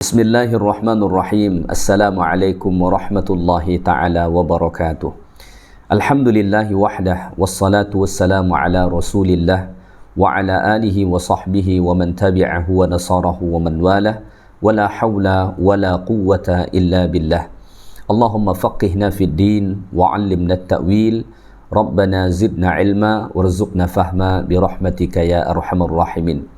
Bismillahirrahmanirrahim. Assalamualaikum warahmatullahi ta'ala wabarakatuh. Alhamdulillahi wahdah, wassalatu wassalamu ala rasulillah wa ala alihi wa sahbihi wa man tabi'ahu wa nasarahu wa man walah, wa la hawla wa la quwwata illa billah. Allahumma faqihna fid din wa 'allimna at-ta'wil. Rabbana zidna ilma warzuqna fahma bi rahmatika ya arhamar rahimin.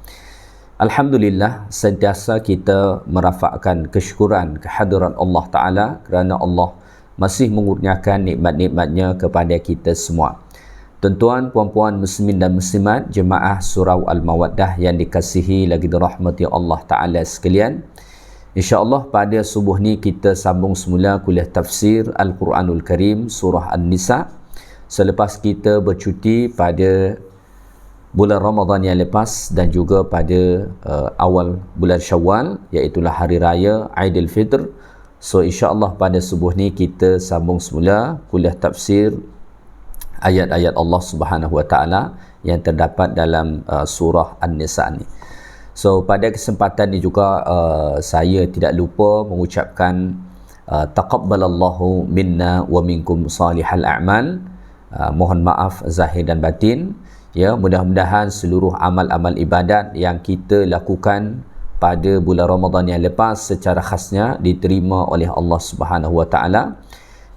Alhamdulillah, sentiasa kita merafakkan kesyukuran kehadiran Allah Ta'ala kerana Allah masih mengurniakan nikmat-nikmatnya kepada kita semua. Tuan-tuan, puan-puan, muslimin dan muslimat, jemaah surau Al-Mawaddah yang dikasihi lagi dirahmati Allah Ta'ala sekalian. InsyaAllah pada subuh ni kita sambung semula kuliah tafsir Al-Quranul Karim surah An-Nisa. Selepas kita bercuti pada bulan Ramadan yang lepas dan juga pada awal bulan Syawal, iaitulah hari raya Aidilfitr. So insya-Allah pada subuh ni kita sambung semula kuliah tafsir ayat-ayat Allah Subhanahu Wa Taala yang terdapat dalam surah An-Nisa ni. So pada kesempatan ni juga saya tidak lupa mengucapkan taqabbalallahu minna wa minkum salihal a'mal. Mohon maaf zahir dan batin. Ya, mudah-mudahan seluruh amal-amal ibadat yang kita lakukan pada bulan Ramadan yang lepas secara khasnya diterima oleh Allah Subhanahu Wa Taala,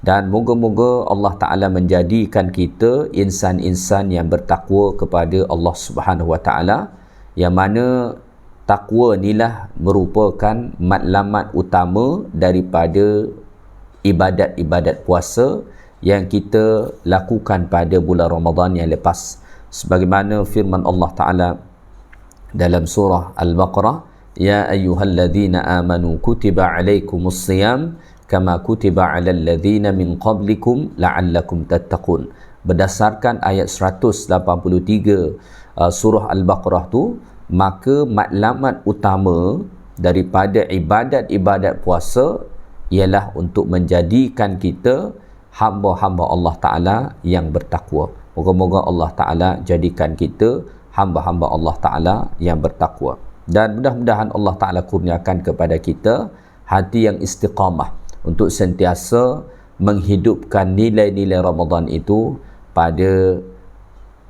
dan moga-moga Allah Taala menjadikan kita insan-insan yang bertakwa kepada Allah Subhanahu Wa Taala, yang mana takwa inilah merupakan matlamat utama daripada ibadat-ibadat puasa yang kita lakukan pada bulan Ramadan yang lepas. Sebagaimana firman Allah Ta'ala dalam surah Al-Baqarah, Ya ayyuhalladzina amanu kutiba alaikumus siyam kama kutiba alal ladzina min qablikum la'allakum tattaqun. Berdasarkan ayat 183 surah Al-Baqarah tu, maka matlamat utama daripada ibadat-ibadat puasa ialah untuk menjadikan kita hamba-hamba Allah Ta'ala yang bertakwa. Moga-moga Allah Ta'ala jadikan kita hamba-hamba Allah Ta'ala yang bertakwa. Dan mudah-mudahan Allah Ta'ala kurniakan kepada kita hati yang istiqamah untuk sentiasa menghidupkan nilai-nilai Ramadan itu pada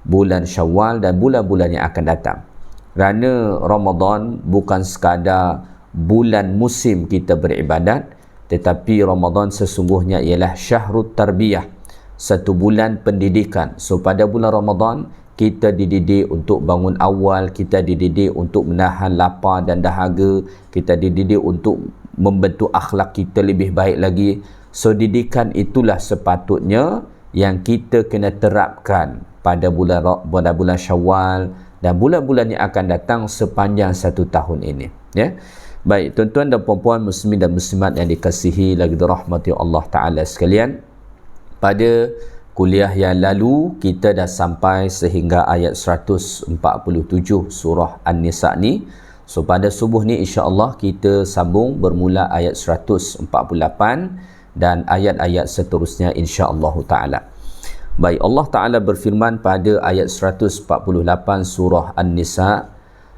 bulan Syawal dan bulan-bulan yang akan datang. Kerana Ramadan bukan sekadar bulan musim kita beribadat, tetapi Ramadan sesungguhnya ialah syahrut tarbiyah, satu bulan pendidikan. So pada bulan Ramadan kita dididik untuk bangun awal, kita dididik untuk menahan lapar dan dahaga, kita dididik untuk membentuk akhlak kita lebih baik lagi. So didikan itulah sepatutnya yang kita kena terapkan pada bulan Syawal dan bulan-bulan yang akan datang sepanjang satu tahun ini, ya. Baik, tuan-tuan dan puan-puan, muslimin dan muslimat yang dikasihi lagi dirahmati Allah Ta'ala sekalian, pada kuliah yang lalu kita dah sampai sehingga ayat 147 surah An-Nisa ni. So pada subuh ni insya-Allah kita sambung bermula ayat 148 dan ayat-ayat seterusnya insya-Allah taala. Baik, Allah Taala berfirman pada ayat 148 surah An-Nisa,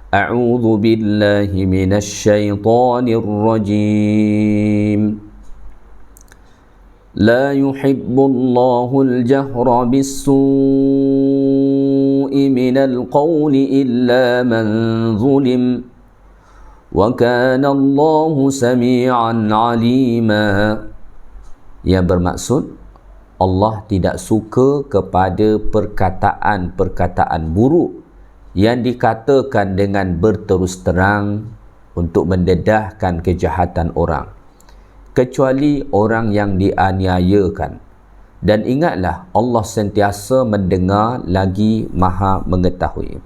A'udzu billahi minasy syaithanir rajim. لا يحب الله الجهر بالسوء من القول إلا من ظلم وكان الله سميعا عليما. Yang bermaksud Allah tidak suka kepada perkataan-perkataan buruk yang dikatakan dengan berterus terang untuk mendedahkan kejahatan orang, kecuali orang yang dianiayakan. Dan ingatlah, Allah sentiasa mendengar lagi maha mengetahui.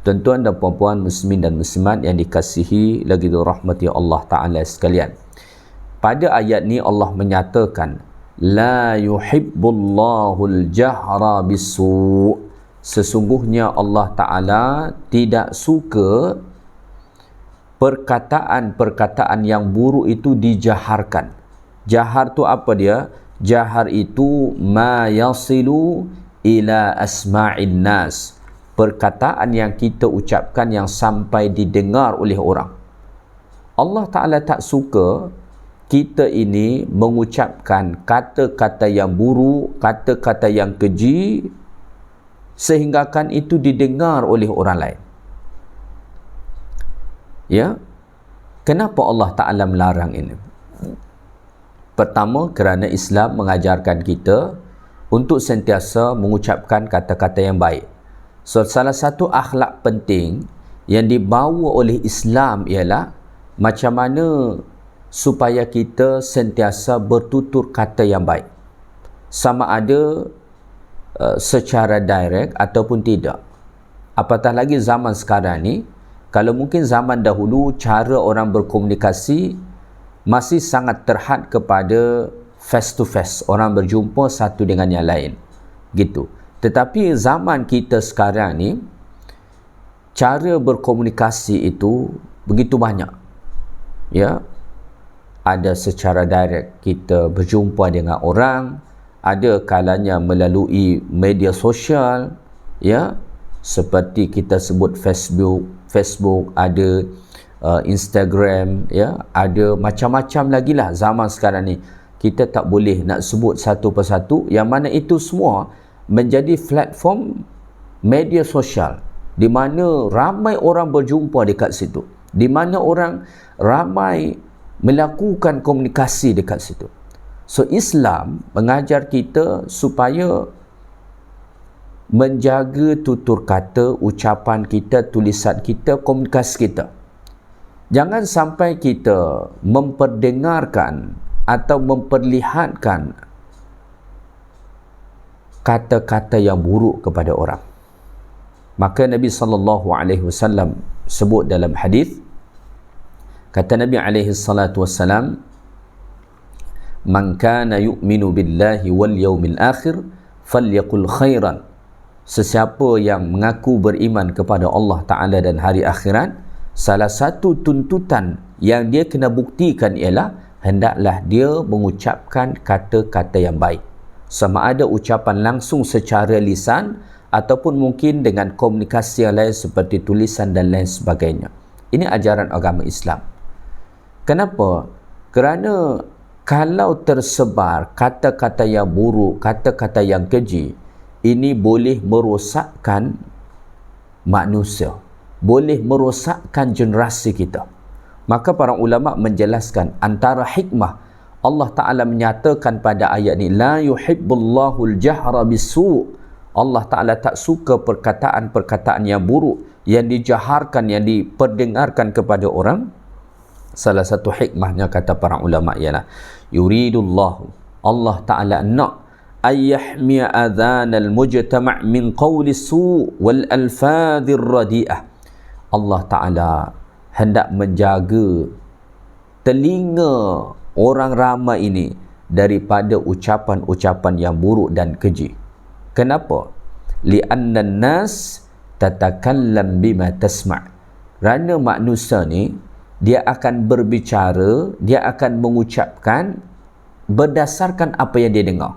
Tuan-tuan dan puan-puan, muslimin dan muslimat yang dikasihi lagi dirahmati Allah Ta'ala sekalian, pada ayat ni Allah menyatakan la yuhibbullahul jahra bisu'. Sesungguhnya Allah Ta'ala tidak suka perkataan-perkataan yang buruk itu dijaharkan. Jahar tu apa dia? Jahar itu ma yasilu ila asma'in nas. Perkataan yang kita ucapkan yang sampai didengar oleh orang. Allah Ta'ala tak suka kita ini mengucapkan kata-kata yang buruk, kata-kata yang keji, sehinggakan itu didengar oleh orang lain. Ya, kenapa Allah Ta'ala melarang ini? Pertama, kerana Islam mengajarkan kita untuk sentiasa mengucapkan kata-kata yang baik. So, salah satu akhlak penting yang dibawa oleh Islam ialah macam mana supaya kita sentiasa bertutur kata yang baik, sama ada secara direct ataupun tidak. Apatah lagi zaman sekarang ni, kalau mungkin zaman dahulu cara orang berkomunikasi masih sangat terhad kepada face to face, orang berjumpa satu dengan yang lain gitu. Tetapi zaman kita sekarang ni, cara berkomunikasi itu begitu banyak. Ya, ada secara direct kita berjumpa dengan orang, ada kalanya melalui media sosial, ya, seperti kita sebut Facebook, ada Instagram, ya, ada macam-macam lagi lah zaman sekarang ni. Kita tak boleh nak sebut satu persatu, yang mana itu semua menjadi platform media sosial di mana ramai orang berjumpa dekat situ, di mana orang ramai melakukan komunikasi dekat situ. So, Islam mengajar kita supaya menjaga tutur kata, ucapan kita, tulisan kita, komunikasi kita. Jangan sampai kita memperdengarkan atau memperlihatkan kata-kata yang buruk kepada orang. Maka Nabi SAW sebut dalam hadis, kata Nabi SAW, "Man kana yu'minu billahi wal yawmil akhir falyaqul khairan." Sesiapa yang mengaku beriman kepada Allah Ta'ala dan hari akhirat, salah satu tuntutan yang dia kena buktikan ialah hendaklah dia mengucapkan kata-kata yang baik, sama ada ucapan langsung secara lisan ataupun mungkin dengan komunikasi yang lain seperti tulisan dan lain sebagainya. Ini ajaran agama Islam. Kenapa? Kerana kalau tersebar kata-kata yang buruk, kata-kata yang keji, ini boleh merosakkan manusia, boleh merosakkan generasi kita. Maka para ulama menjelaskan antara hikmah Allah Ta'ala menyatakan pada ayat ni, la yuhibbullahu al-jahra bisu'. Allah Ta'ala tak suka perkataan-perkataan yang buruk yang dijaharkan, yang diperdengarkan kepada orang. Salah satu hikmahnya, kata para ulama, ialah yuridullahu, Allah Ta'ala nak ayyahmiya adhanal mujtama' min qawli su' wal alfadhir radi'ah. Allah Ta'ala hendak menjaga telinga orang ramai ini daripada ucapan-ucapan yang buruk dan keji. Kenapa? Li'anna an-nas tatakallam bima tasma'. Kerana manusia ni dia akan berbicara, dia akan mengucapkan berdasarkan apa yang dia dengar.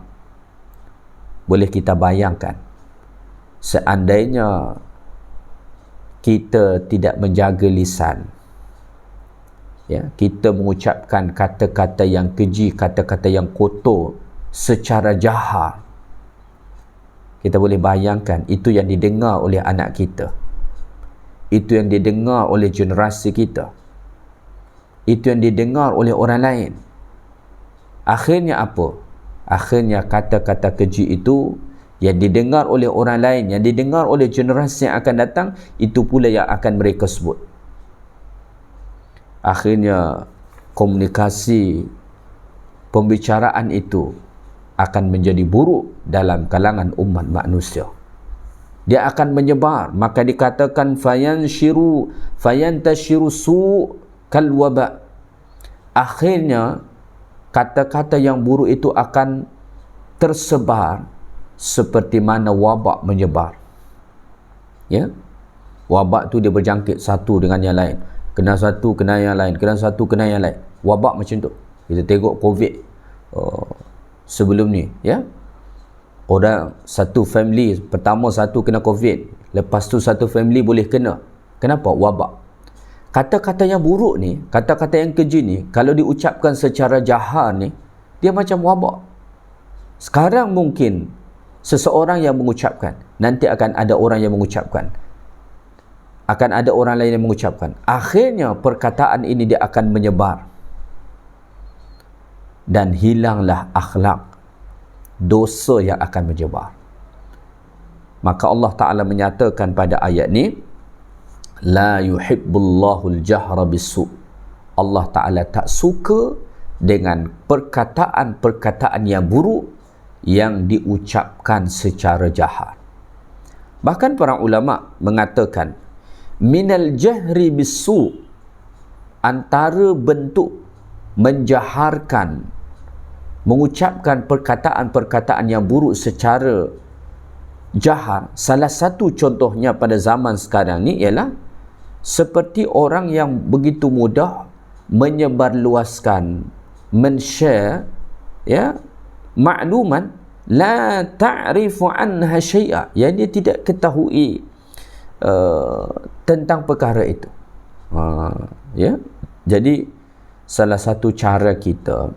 Boleh kita bayangkan, seandainya kita tidak menjaga lisan, ya, kita mengucapkan kata-kata yang keji, kata-kata yang kotor secara jahat, kita boleh bayangkan itu yang didengar oleh anak kita, itu yang didengar oleh generasi kita, itu yang didengar oleh orang lain. Akhirnya apa? Akhirnya kata-kata keji itu yang didengar oleh orang lain, yang didengar oleh generasi yang akan datang, itu pula yang akan mereka sebut. Akhirnya komunikasi, pembicaraan itu akan menjadi buruk dalam kalangan umat manusia. Dia akan menyebar. Maka dikatakan fayantashiru su' kal waba'. Akhirnya kata-kata yang buruk itu akan tersebar seperti mana wabak menyebar. Ya, wabak tu dia berjangkit satu dengan yang lain, kena satu kena yang lain, kena satu kena yang lain. Wabak macam tu. Kita tengok COVID sebelum ni, ya, orang satu family pertama satu kena COVID, lepas tu satu family boleh kena. Kenapa? Wabak. Kata-kata yang buruk ni, kata-kata yang keji ni, kalau diucapkan secara jahar ni, dia macam wabak. Sekarang mungkin seseorang yang mengucapkan, nanti akan ada orang yang mengucapkan, akan ada orang lain yang mengucapkan. Akhirnya perkataan ini dia akan menyebar. Dan hilanglah akhlak, dosa yang akan menyebar. Maka Allah Ta'ala menyatakan pada ayat ni, La yuhibbullahul jahra bisu'. Allah Ta'ala tak suka dengan perkataan-perkataan yang buruk yang diucapkan secara jahat. Bahkan para ulama mengatakan, minal jahri bisu', antara bentuk menjaharkan, mengucapkan perkataan-perkataan yang buruk secara jahar, salah satu contohnya pada zaman sekarang ni ialah seperti orang yang begitu mudah menyebarluaskan, men-share ya, maklumat la ta'rifu anha syai'a, yang dia tidak ketahui tentang perkara itu. Ya, jadi salah satu cara kita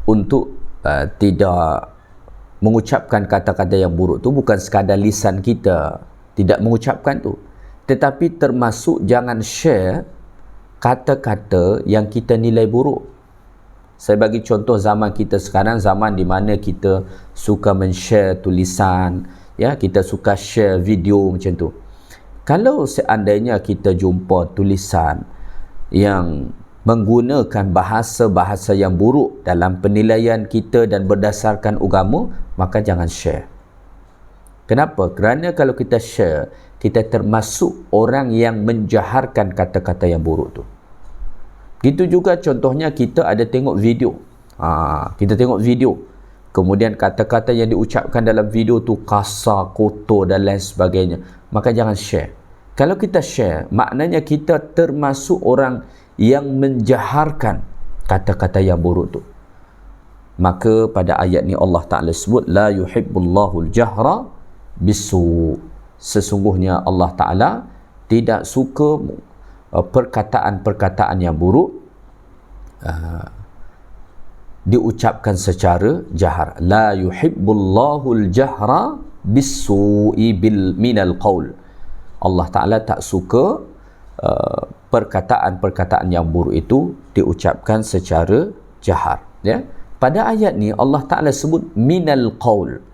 untuk tidak mengucapkan kata-kata yang buruk tu bukan sekadar lisan kita tidak mengucapkan tu, tetapi termasuk jangan share kata-kata yang kita nilai buruk. Saya bagi contoh zaman kita sekarang, zaman di mana kita suka men-share tulisan, ya, kita suka share video macam tu. Kalau seandainya kita jumpa tulisan yang menggunakan bahasa-bahasa yang buruk dalam penilaian kita dan berdasarkan agama, maka jangan share. Kenapa? Kerana kalau kita share, kita termasuk orang yang menjaharkan kata-kata yang buruk tu. Gitu juga contohnya kita ada tengok video. Kita tengok video, kemudian kata-kata yang diucapkan dalam video tu kasar, kotor dan lain sebagainya, maka jangan share. Kalau kita share, maknanya kita termasuk orang yang menjaharkan kata-kata yang buruk tu. Maka pada ayat ni Allah Ta'ala sebut, La yuhibbullahul jahra bisu'. Sesungguhnya Allah Ta'ala tidak suka perkataan-perkataan yang buruk diucapkan secara jahar. La yuhibbullahul jahra bisu'i minal qaul. Allah Ta'ala tak suka perkataan-perkataan yang buruk itu diucapkan secara jahar. Ya? Pada ayat ni Allah Ta'ala sebut minal qaul.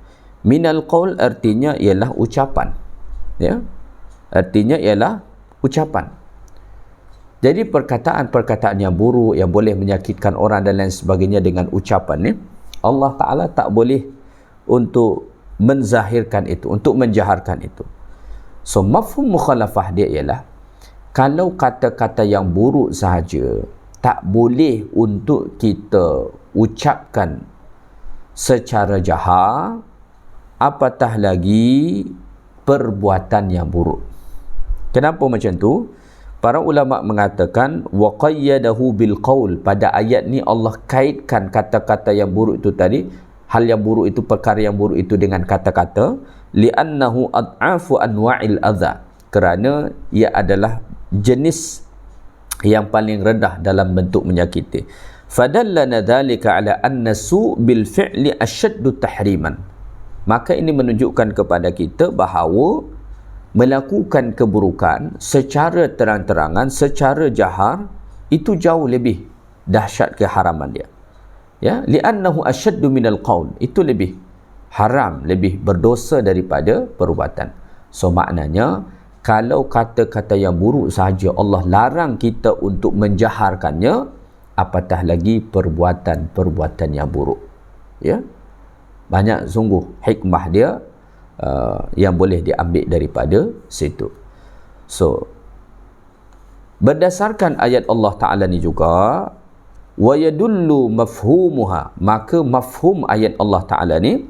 Minal qaul artinya ialah ucapan. Ya? Artinya ialah ucapan. Jadi perkataan-perkataan yang buruk yang boleh menyakitkan orang dan lain sebagainya dengan ucapan ni, Allah Ta'ala tak boleh untuk menzahirkan itu, untuk menjaharkan itu. So mafhum mukhalafah dia ialah, kalau kata-kata yang buruk sahaja tak boleh untuk kita ucapkan secara jahar, apatah lagi perbuatan yang buruk. Kenapa macam tu? Para ulama mengatakan wa qayyadahu bil qaul. Pada ayat ni Allah kaitkan kata-kata yang buruk itu tadi, hal yang buruk itu, perkara yang buruk itu dengan kata-kata, li'annahu ad'afu anwa'il adha, kerana ia adalah jenis yang paling rendah dalam bentuk menyakiti. Fadallana dhalika ala anna su' bil fi'li ashaddu tahriman. Maka ini menunjukkan kepada kita bahawa melakukan keburukan secara terang-terangan, secara jahar, itu jauh lebih dahsyat keharaman dia. Ya, li'annahu ashaddu minal qaul, itu lebih haram, lebih berdosa daripada perbuatan. So maknanya, kalau kata-kata yang buruk sahaja Allah larang kita untuk menjaharkannya, apatah lagi perbuatan-perbuatan yang buruk. Ya, banyak sungguh hikmah dia yang boleh diambil daripada situ. So berdasarkan ayat Allah Ta'ala ni juga, wa yadullu mafhumuha, maka mafhum ayat Allah Ta'ala ni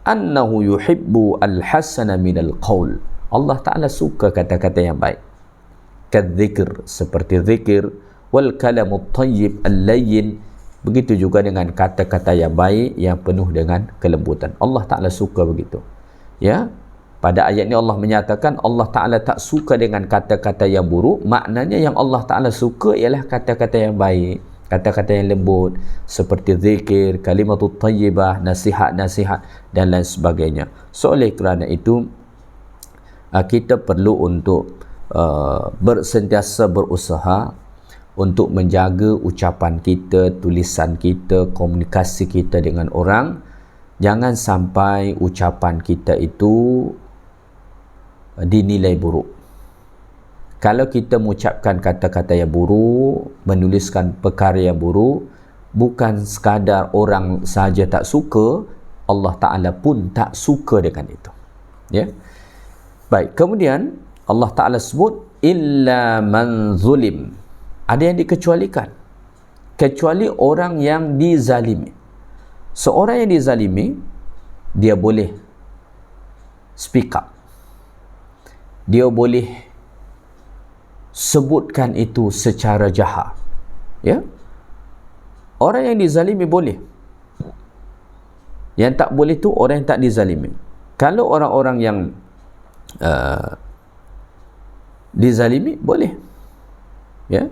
annahu yuhibbu al-hasana minal qaul. Allah Ta'ala suka kata-kata yang baik, kadzikr, seperti zikir, wal kalamut tayyib al-layyin, begitu juga dengan kata-kata yang baik yang penuh dengan kelembutan. Allah Ta'ala suka begitu. Ya, Pada ayat ini Allah menyatakan Allah Ta'ala tak suka dengan kata-kata yang buruk. Maknanya yang Allah Ta'ala suka ialah kata-kata yang baik, kata-kata yang lembut, seperti zikir, kalimatut tayyibah, nasihat-nasihat dan lain sebagainya. So oleh kerana itu kita perlu untuk bersentiasa berusaha untuk menjaga ucapan kita, tulisan kita, komunikasi kita dengan orang. Jangan sampai ucapan kita itu dinilai buruk. Kalau kita mengucapkan kata-kata yang buruk, menuliskan perkara yang buruk, bukan sekadar orang sahaja tak suka, Allah Ta'ala pun tak suka dengan itu. Ya. Baik, kemudian Allah Ta'ala sebut illa man zulim. Ada yang dikecualikan, kecuali orang yang dizalimi. Seorang yang dizalimi, dia boleh speak up, dia boleh sebutkan itu secara jahat. Ya, orang yang dizalimi boleh. Yang tak boleh tu orang yang tak dizalimi. Kalau orang-orang yang dizalimi boleh. Ya,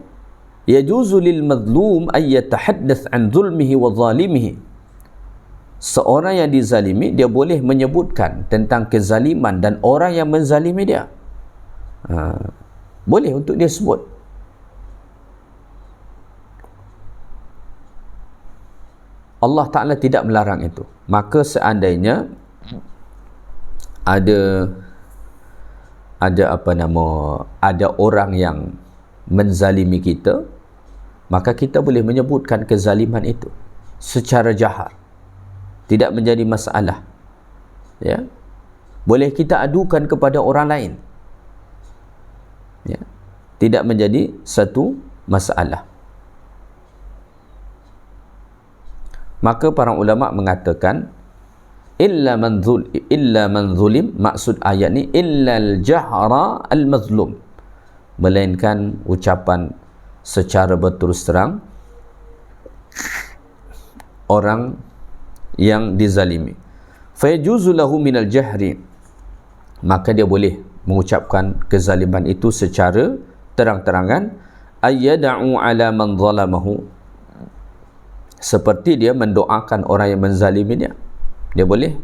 yajuzu lil mazlum ay yatahaddath an zulmihi wa zalimihi. Seorang yang dizalimi, dia boleh menyebutkan tentang kezaliman dan orang yang menzalimi dia. Boleh untuk dia sebut. Allah Ta'ala tidak melarang itu. Maka seandainya ada orang yang menzalimi kita, maka kita boleh menyebutkan kezaliman itu secara jahar, tidak menjadi masalah. Ya, boleh kita adukan kepada orang lain. Ya, tidak menjadi satu masalah. Maka para ulama mengatakan illa man zulim, maksud ayat ni illa al-jahra al-mazlum, melainkan ucapan secara berterus terang orang yang dizalimi. Fa yajuzu lahu min al-jahri, maka dia boleh mengucapkan kezaliman itu secara terang-terangan, ayyada'u ala man zalamahu, seperti dia mendoakan orang yang menzalimi dia. Dia boleh.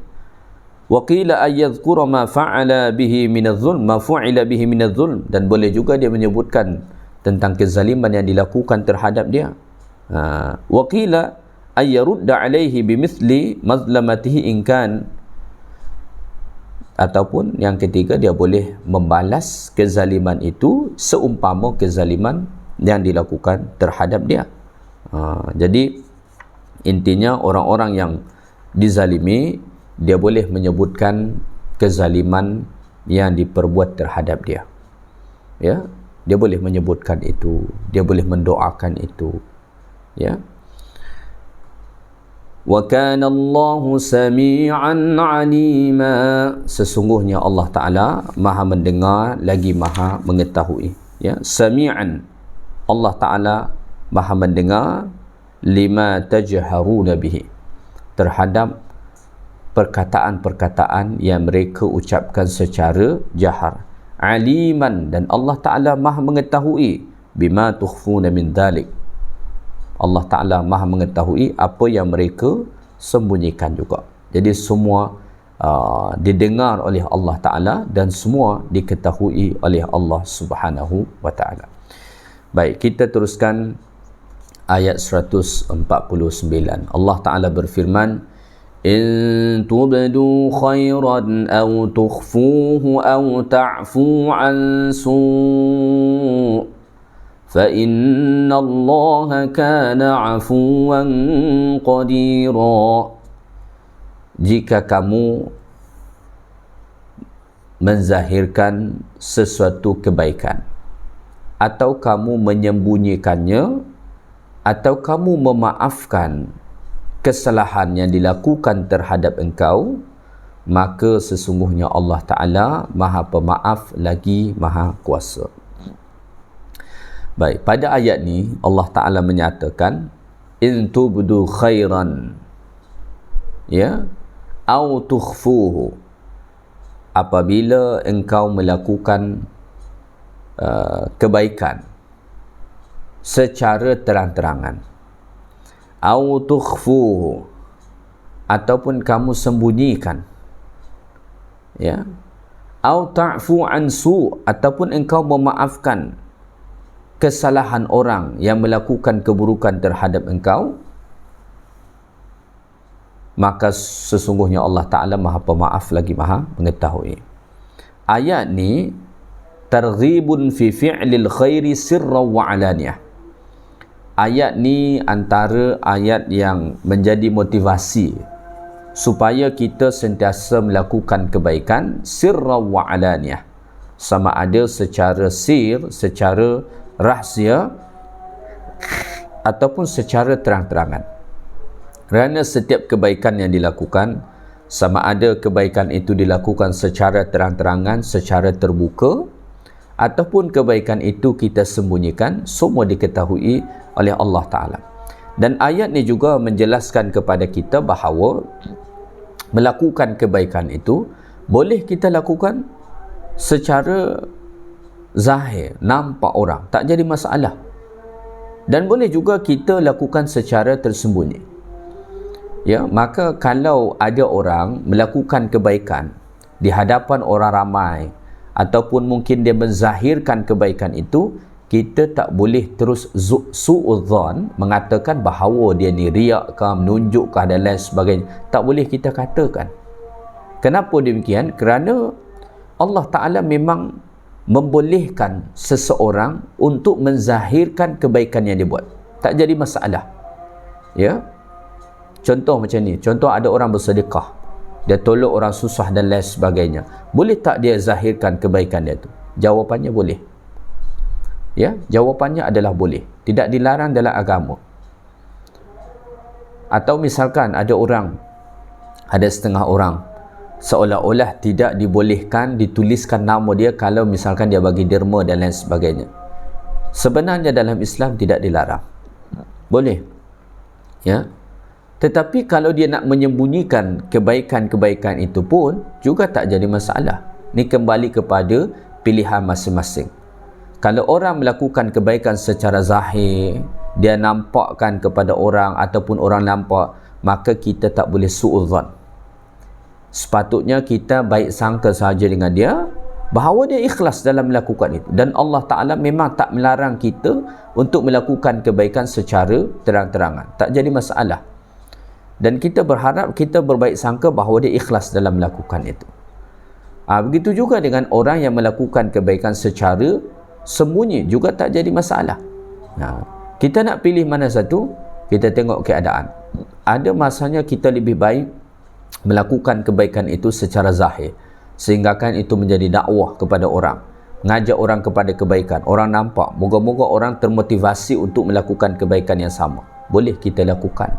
Wa qila ayyadhkura ma fa'ala bihi min adh-dhulm, ma fu'ila bihi min adh-dhulm, dan boleh juga dia menyebutkan tentang kezaliman yang dilakukan terhadap dia. Wa qila ayyarudda alaihi bimithli mazlamatihi in kan, ataupun yang ketiga, dia boleh membalas kezaliman itu seumpama kezaliman yang dilakukan terhadap dia. Jadi intinya orang-orang yang dizalimi, dia boleh menyebutkan kezaliman yang diperbuat terhadap dia. Ya, dia boleh menyebutkan itu, dia boleh mendoakan itu. Ya. Wa kana Allahu sami'an 'alima, sesungguhnya Allah Ta'ala Maha mendengar lagi Maha mengetahui. Ya, sami'an, Allah Ta'ala Maha mendengar lima tajharuna bihi, terhadap perkataan-perkataan yang mereka ucapkan secara jahar. Aliman, dan Allah Ta'ala Maha mengetahui bima tukhfuna min dhalik, Allah Ta'ala Maha mengetahui apa yang mereka sembunyikan juga. Jadi semua didengar oleh Allah Ta'ala dan semua diketahui oleh Allah Subhanahu wa Ta'ala. Baik, kita teruskan ayat 149. Allah Ta'ala berfirman, in tubdu khairan aw tukhfuhu aw ta'fu an su' fa inna Allah kana 'afuwan qadira. Jika kamu menzahirkan sesuatu kebaikan, atau kamu menyembunyikannya, atau kamu memaafkan kesalahan yang dilakukan terhadap engkau, maka sesungguhnya Allah Ta'ala Maha Pemaaf lagi Maha Kuasa. Baik, pada ayat ni Allah Ta'ala menyatakan in tubdu khairan, ya, au tukhfuhu, apabila engkau melakukan kebaikan secara terang-terangan, au tukhfuhu, ataupun kamu sembunyikan, ya, au ta'fu an su, ataupun engkau memaafkan kesalahan orang yang melakukan keburukan terhadap engkau, maka sesungguhnya Allah Ta'ala Maha Pemaaf lagi Maha Mengetahui. Ayat ni targhibun fi fi'lil khairi sirran wa alaniyah. Ayat ni antara ayat yang menjadi motivasi supaya kita sentiasa melakukan kebaikan sirran wa alaniyah, sama ada secara sir, secara rahsia, ataupun secara terang-terangan. Kerana setiap kebaikan yang dilakukan, sama ada kebaikan itu dilakukan secara terang-terangan, secara terbuka, ataupun kebaikan itu kita sembunyikan, semua diketahui oleh Allah Ta'ala. Dan ayat ni juga menjelaskan kepada kita bahawa melakukan kebaikan itu boleh kita lakukan secara zahir, nampak orang, tak jadi masalah. Dan boleh juga kita lakukan secara tersembunyi. Ya, maka kalau ada orang melakukan kebaikan di hadapan orang ramai, ataupun mungkin dia menzahirkan kebaikan itu, kita tak boleh terus su'udzan mengatakan bahawa dia ni riak ke, menunjuk ke dan lain sebagainya. Tak boleh kita katakan. Kenapa demikian? Kerana Allah Ta'ala memang membolehkan seseorang untuk menzahirkan kebaikan yang dia buat. Tak jadi masalah. Ya. Contoh macam ni. Contoh ada orang bersedekah, dia tolong orang susah dan lain sebagainya. Boleh tak dia zahirkan kebaikan dia tu? Jawapannya boleh. Ya, jawapannya adalah boleh. Tidak dilarang dalam agama. Atau misalkan ada orang, ada setengah orang seolah-olah tidak dibolehkan dituliskan nama dia kalau misalkan dia bagi derma dan lain sebagainya. Sebenarnya dalam Islam tidak dilarang. Boleh. Ya. Tetapi kalau dia nak menyembunyikan kebaikan-kebaikan itu pun juga tak jadi masalah. Ini kembali kepada pilihan masing-masing. Kalau orang melakukan kebaikan secara zahir, dia nampakkan kepada orang ataupun orang nampak, maka kita tak boleh su'udzan. Sepatutnya kita baik sangka sahaja dengan dia bahawa dia ikhlas dalam melakukan itu. Dan Allah Ta'ala memang tak melarang kita untuk melakukan kebaikan secara terang-terangan. Tak jadi masalah. Dan kita berharap, kita berbaik sangka bahawa dia ikhlas dalam melakukan itu. Begitu juga dengan orang yang melakukan kebaikan secara sembunyi, juga tak jadi masalah. Kita nak pilih mana satu, kita tengok keadaan. Ada masanya kita lebih baik melakukan kebaikan itu secara zahir, sehingga kan itu menjadi dakwah kepada orang, mengajak orang kepada kebaikan. Orang nampak, moga-moga orang termotivasi untuk melakukan kebaikan yang sama. Boleh kita lakukan.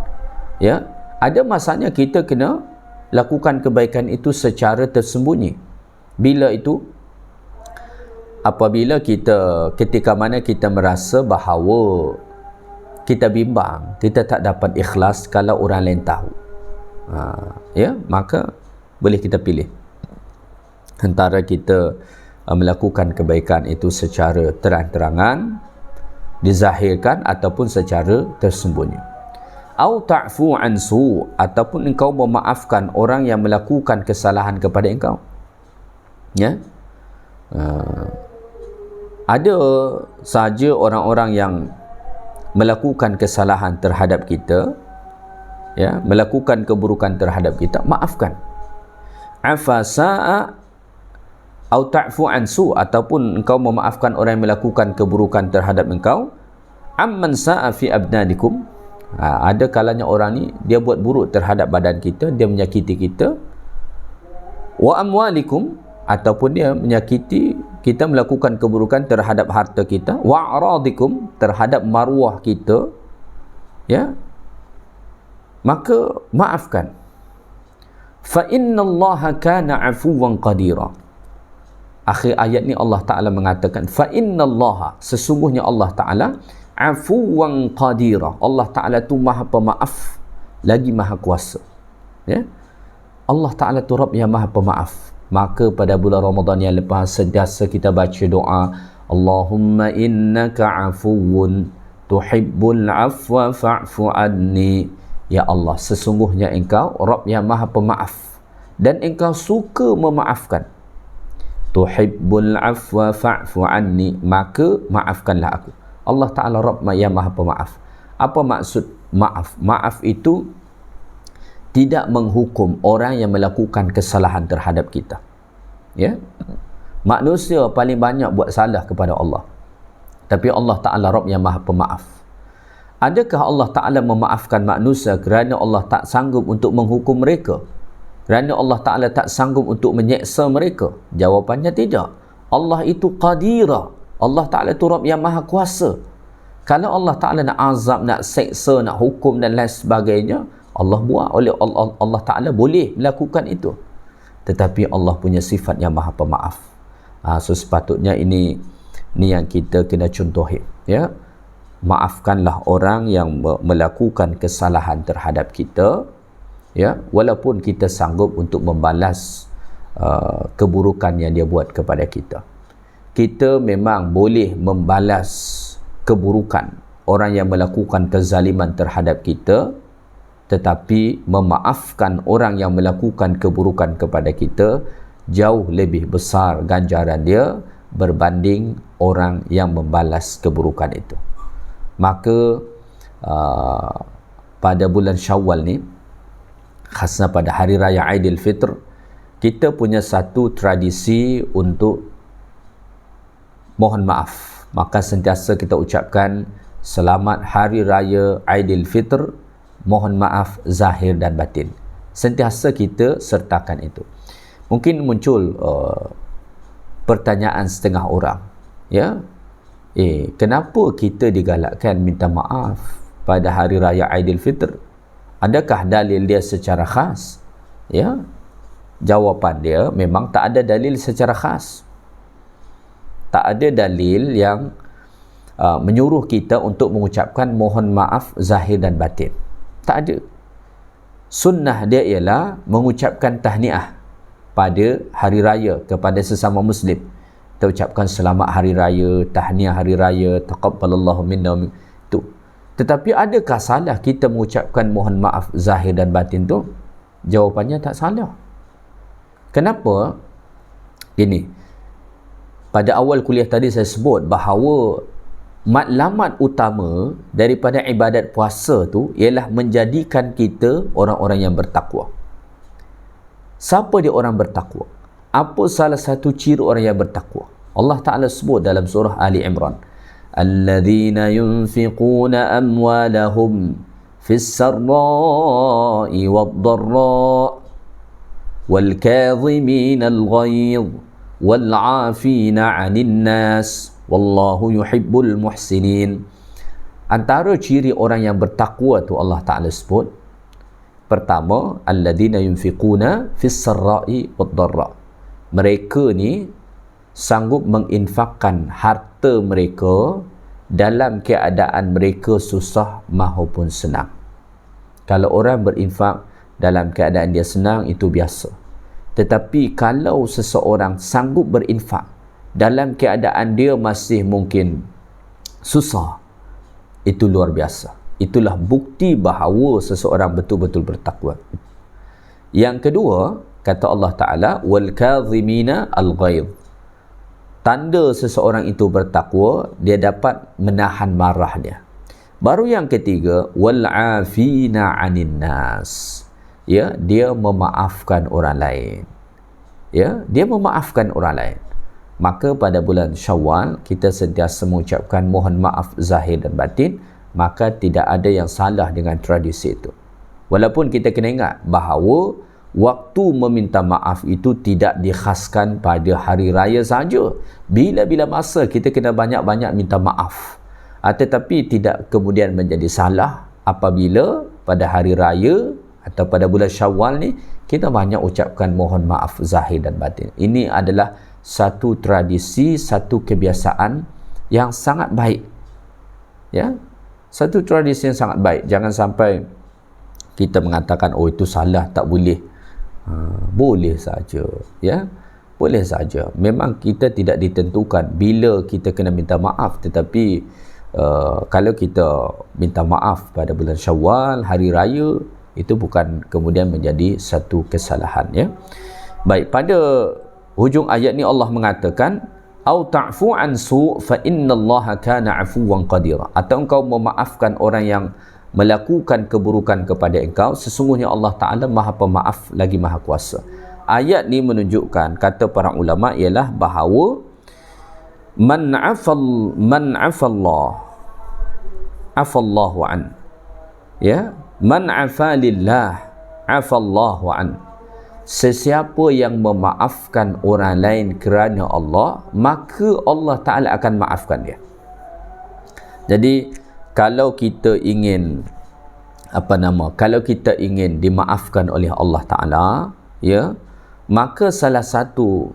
Ya, ada masanya kita kena lakukan kebaikan itu secara tersembunyi. Bila itu? Apabila kita, ketika mana kita merasa bahawa kita bimbang, kita tak dapat ikhlas kalau orang lain tahu. Ya, maka boleh kita pilih antara kita melakukan kebaikan itu secara terang-terangan, dizahirkan, ataupun secara tersembunyi. Au ta'fu an su, ataupun engkau memaafkan orang yang melakukan kesalahan kepada engkau. Ya. Ada saja orang-orang yang melakukan kesalahan terhadap kita, ya, melakukan keburukan terhadap kita, maafkan. Afa sa'a au ta'fu an su, ataupun engkau memaafkan orang yang melakukan keburukan terhadap engkau. Amman sa'a fi abnadikum, ada kalanya orang ni dia buat buruk terhadap badan kita, dia menyakiti kita. Wa amwalikum, ataupun dia menyakiti kita, melakukan keburukan terhadap harta kita. Wa aradikum, terhadap maruah kita, ya, maka maafkan. Fa innallaha kana afuwan qadira. Akhir ayat ni Allah Ta'ala mengatakan, fa innallaha, sesungguhnya Allah Ta'ala, afuwan qadira. Allah Ta'ala tu maha pemaaf lagi maha kuasa. Ya, Allah Ta'ala tu Rabb yang maha pemaaf. Maka pada bulan Ramadan yang lepas sentiasa kita baca doa, Allahumma innaka afuwun tuhibbul afwa fa'fu anni. Ya Allah, sesungguhnya engkau Rabb yang maha pemaaf dan engkau suka memaafkan. Tuhibbul afwa fa'fu anni, maka maafkanlah aku. Allah Ta'ala Rabb yang maha pemaaf. Apa maksud maaf? Maaf itu tidak menghukum orang yang melakukan kesalahan terhadap kita. Ya, manusia paling banyak buat salah kepada Allah, tapi Allah Ta'ala Rabb yang maha pemaaf. Adakah Allah Ta'ala memaafkan manusia kerana Allah tak sanggup untuk menghukum mereka? Kerana Allah Ta'ala tak sanggup untuk menyeksa mereka? Jawapannya tidak. Allah itu qadira. Allah Ta'ala itu Rabb yang maha kuasa. Kalau Allah Ta'ala nak azab, nak seksa, nak hukum dan lain sebagainya, Allah buat. Oleh Allah Ta'ala boleh melakukan itu. Tetapi Allah punya sifat yang maha pemaaf. So sepatutnya ini yang kita kena contohi. Ya, maafkanlah orang yang melakukan kesalahan terhadap kita. Ya, walaupun kita sanggup untuk membalas keburukan yang dia buat kepada kita. Kita memang boleh membalas keburukan orang yang melakukan kezaliman terhadap kita, tetapi memaafkan orang yang melakukan keburukan kepada kita jauh lebih besar ganjaran dia berbanding orang yang membalas keburukan itu. Maka pada bulan Syawal ni, khasnya pada hari raya Aidilfitr, kita punya satu tradisi untuk mohon maaf. Maka sentiasa kita ucapkan selamat hari raya Aidilfitr, mohon maaf zahir dan batin. Sentiasa kita sertakan itu. Mungkin muncul pertanyaan setengah orang, ya, kenapa kita digalakkan minta maaf pada hari raya Aidilfitr? Adakah dalil dia secara khas? Ya, jawapan dia memang tak ada dalil secara khas. Tak ada dalil yang menyuruh kita untuk mengucapkan mohon maaf zahir dan batin. Tak ada. Sunnah dia ialah mengucapkan tahniah pada hari raya kepada sesama Muslim. Kita ucapkan selamat hari raya, tahniah hari raya, taqabbalallahu minna. Itu. Tetapi adakah salah kita mengucapkan mohon maaf zahir dan batin tu? Jawapannya tak salah. Kenapa? Ini, pada awal kuliah tadi saya sebut bahawa matlamat utama daripada ibadat puasa tu ialah menjadikan kita orang-orang yang bertakwa. Siapa dia orang bertakwa? Apa salah satu ciri orang yang bertakwa? Allah Ta'ala sebut dalam surah Ali Imran, alladzina yunfiquna amwalahum fis sarra'i wad-dharra wal kadhimina al-ghayz wal 'afina 'anil nas wallahu yuhibbul muhsinin. Antara ciri orang yang bertakwa tu Allah Ta'ala sebut, pertama, alladzina yunfiquna fis sarra'i wad-dharra. Mereka ni sanggup menginfakkan harta mereka dalam keadaan mereka susah maupun senang. Kalau orang berinfak dalam keadaan dia senang, itu biasa. Tetapi kalau seseorang sanggup berinfak dalam keadaan dia masih mungkin susah, itu luar biasa. Itulah bukti bahawa seseorang betul-betul bertakwa. Yang kedua, kata Allah Ta'ala, wal kadhimina al-ghayz. Tanda seseorang itu bertakwa, dia dapat menahan marah dia. Baru yang ketiga, wal 'afina 'anin nas. Ya, dia memaafkan orang lain. Ya, dia memaafkan orang lain. Maka pada bulan Syawal kita sentiasa mengucapkan mohon maaf zahir dan batin, maka tidak ada yang salah dengan tradisi itu. Walaupun kita kena ingat bahawa waktu meminta maaf itu tidak dikhaskan pada hari raya saja. Bila-bila masa kita kena banyak-banyak minta maaf. Tetapi tidak kemudian menjadi salah apabila pada hari raya atau pada bulan Syawal ni kita banyak ucapkan mohon maaf zahir dan batin. Ini adalah satu tradisi, satu kebiasaan yang sangat baik. Ya, satu tradisi yang sangat baik. Jangan sampai kita mengatakan, oh itu salah, tak boleh. Boleh saja. Ya, boleh saja. Memang kita tidak ditentukan bila kita kena minta maaf, tetapi kalau kita minta maaf pada bulan Syawal, hari raya, itu bukan kemudian menjadi satu kesalahan, ya. Baik, pada hujung ayat ni Allah mengatakan au ta'fu an su' fa innallaha kana 'afuwan qadira, atau engkau memaafkan orang yang melakukan keburukan kepada engkau, sesungguhnya Allah Ta'ala Maha Pemaaf lagi Maha Kuasa. Ayat ni menunjukkan, kata para ulama, ialah bahawa man afallahu an, ya, man afalillah afallahu an, sesiapa yang memaafkan orang lain kerana Allah, maka Allah Ta'ala akan maafkan dia. Jadi kalau kita ingin kalau kita ingin dimaafkan oleh Allah Ta'ala, ya, maka salah satu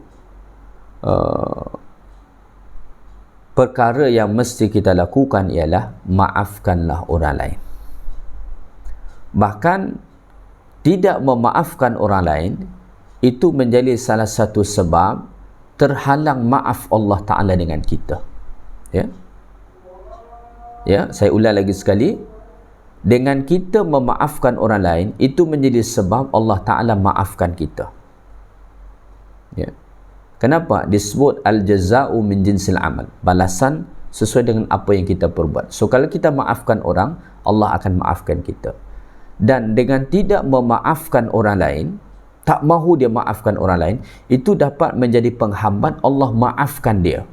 perkara yang mesti kita lakukan ialah maafkanlah orang lain. Bahkan tidak memaafkan orang lain itu menjadi salah satu sebab terhalang maaf Allah Ta'ala dengan kita, ya. Ya, saya ulang lagi sekali, dengan kita memaafkan orang lain itu menjadi sebab Allah Ta'ala maafkan kita, ya. Kenapa? Disebut al-jaza'u min jinsil amal, balasan sesuai dengan apa yang kita perbuat. So kalau kita maafkan orang, Allah akan maafkan kita. Dan dengan tidak memaafkan orang lain, tak mahu dia maafkan orang lain, itu dapat menjadi penghambat Allah maafkan dia.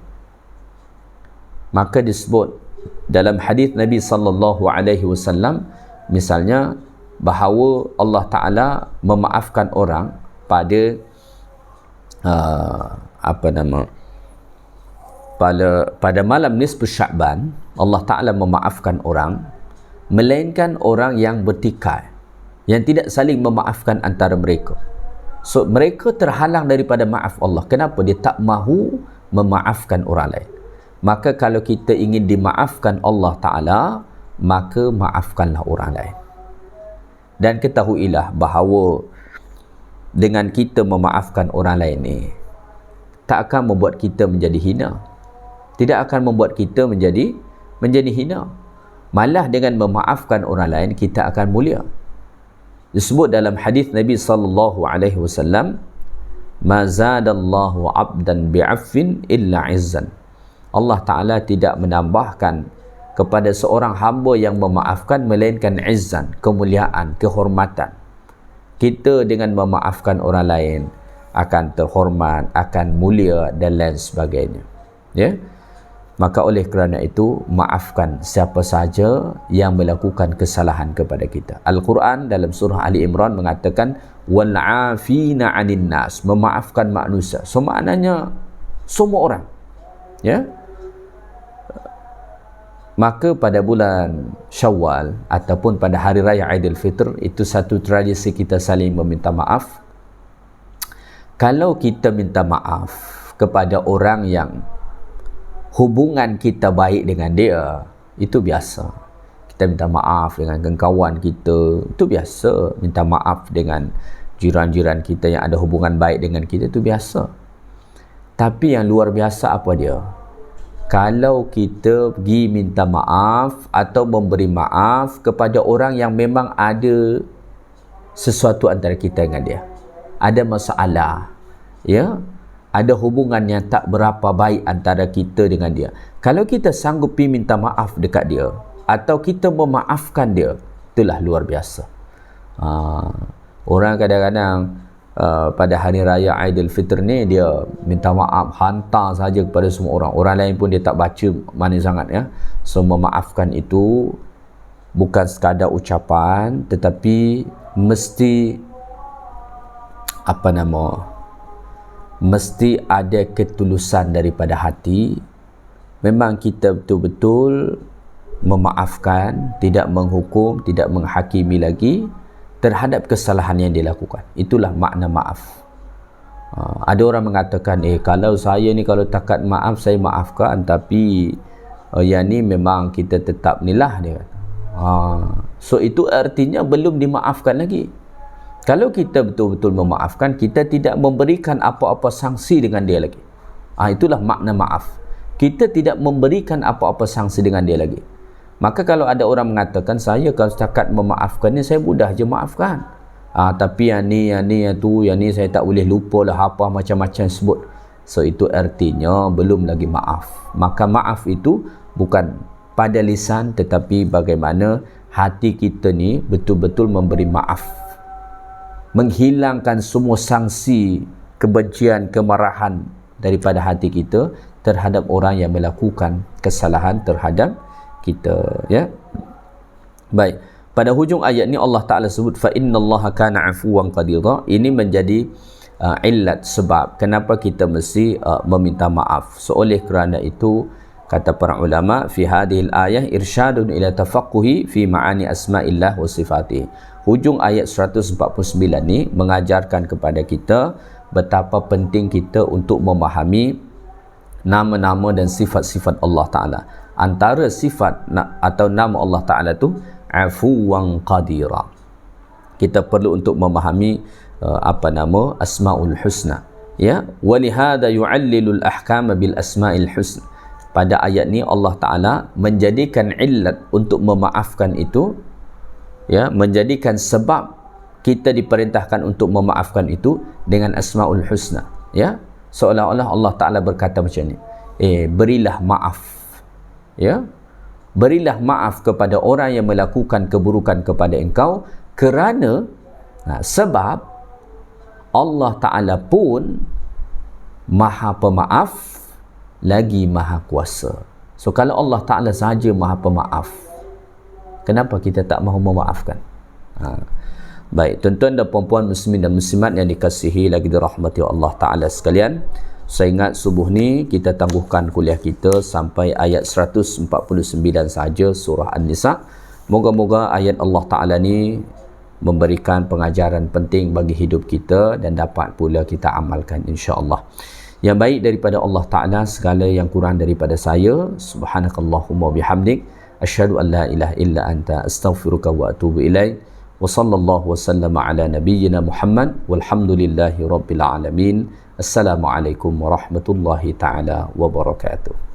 Maka disebut dalam hadis Nabi sallallahu alaihi wasallam, misalnya bahawa Allah Ta'ala memaafkan orang pada pada malam nisfu Sya'ban, Allah Ta'ala memaafkan orang, melainkan orang yang bertikai, yang tidak saling memaafkan antara mereka. So mereka terhalang daripada maaf Allah. Kenapa? Dia tak mahu memaafkan orang lain. Maka kalau kita ingin dimaafkan Allah Ta'ala, maka maafkanlah orang lain. Dan ketahuilah bahawa dengan kita memaafkan orang lain ni, tak akan membuat kita menjadi hina. Tidak akan membuat kita menjadi hina. Malah dengan memaafkan orang lain, kita akan mulia. Disebut dalam hadis Nabi sallallahu alaihi wasallam, ma zadallahu 'abdan bi'affin illa 'izzan. Allah Ta'ala tidak menambahkan kepada seorang hamba yang memaafkan melainkan izzan, kemuliaan, kehormatan. Kita dengan memaafkan orang lain akan terhormat, akan mulia dan lain sebagainya, ya. Maka oleh kerana itu, maafkan siapa sahaja yang melakukan kesalahan kepada kita. Al-Quran dalam surah Ali Imran mengatakan wal 'afina 'anil nas, memaafkan manusia. So maknanya semua orang, ya. Maka pada bulan Syawal ataupun pada hari raya Aidilfitr, itu satu tradisi kita saling meminta maaf. Kalau kita minta maaf kepada orang yang hubungan kita baik dengan dia, itu biasa. Kita minta maaf dengan kawan kita, itu biasa. Minta maaf dengan jiran-jiran kita yang ada hubungan baik dengan kita, itu biasa. Tapi yang luar biasa apa dia? Kalau kita pergi minta maaf atau memberi maaf kepada orang yang memang ada sesuatu antara kita dengan dia, ada masalah, ya, ada hubungan yang tak berapa baik antara kita dengan dia. Kalau kita sanggup pergi minta maaf dekat dia atau kita memaafkan dia, itulah luar biasa. Orang kadang-kadang pada hari raya Aidilfitr ni dia minta maaf, hantar saja kepada semua orang. Orang lain pun dia tak baca mana sangat, ya. So memaafkan itu bukan sekadar ucapan, tetapi mesti mesti ada ketulusan daripada hati. Memang kita betul-betul memaafkan, tidak menghukum, tidak menghakimi lagi terhadap kesalahan yang dilakukan. Itulah makna maaf. Ada orang mengatakan, kalau saya ni kalau takat maaf, saya maafkan, tapi yang ni memang kita tetap ni lah, dia kata. So itu artinya belum dimaafkan lagi. Kalau kita betul-betul memaafkan, kita tidak memberikan apa-apa sanksi dengan dia lagi. Itulah makna maaf. Kita tidak memberikan apa-apa sanksi dengan dia lagi. Maka kalau ada orang mengatakan, saya kalau setakat memaafkan ni, saya mudah je maafkan. Tapi yang ni saya tak boleh lupa lah, apa macam-macam sebut. So itu artinya belum lagi maaf. Maka maaf itu bukan pada lisan, tetapi bagaimana hati kita ni betul-betul memberi maaf, menghilangkan semua sanksi, kebencian, kemarahan daripada hati kita terhadap orang yang melakukan kesalahan terhadap kita, ya. Baik, pada hujung ayat ni Allah Ta'ala sebut fa innallaha kana afuwan qadira. Ini menjadi illat, sebab kenapa kita mesti meminta maaf. So oleh kerana itu, kata para ulama, fi hadhil ayah irsyadun ila tafaqquhi fi ma'ani asma'illah wa sifatih. Hujung ayat 149 ni mengajarkan kepada kita betapa penting kita untuk memahami nama-nama dan sifat-sifat Allah Ta'ala. Antara sifat atau nama Allah Ta'ala tu afuwan qadira. Kita perlu untuk memahami nama Asmaul Husna, ya. Walihada yu'allilul ahkama bil asma'il husna. Pada ayat ni Allah Ta'ala menjadikan illat untuk memaafkan itu, ya, menjadikan sebab kita diperintahkan untuk memaafkan itu dengan Asmaul Husna, ya. Seolah-olah Allah Ta'ala berkata macam ni, berilah maaf, ya, berilah maaf kepada orang yang melakukan keburukan kepada engkau, kerana sebab Allah Ta'ala pun Maha Pemaaf lagi Maha Kuasa. So kalau Allah Ta'ala sahaja Maha Pemaaf, kenapa kita tak mahu memaafkan? Baik, tuan-tuan dan puan-puan muslimin dan muslimat yang dikasihi lagi dirahmati Allah Ta'ala sekalian, saya ingat subuh ni kita tangguhkan kuliah kita sampai ayat 149 saja surah An-Nisa. Moga-moga ayat Allah Ta'ala ni memberikan pengajaran penting bagi hidup kita dan dapat pula kita amalkan, insya-Allah. Yang baik daripada Allah Ta'ala, segala yang kurang daripada saya, subhanakallahumma bihamdik, asyhadu an la ilaha illa anta, astaghfiruka wa atubu ilaik. Wa sallallahu wa sallama ala nabiyyina Muhammad walhamdulillahi rabbil alamin. Assalamualaikum warahmatullahi taala wabarakatuh.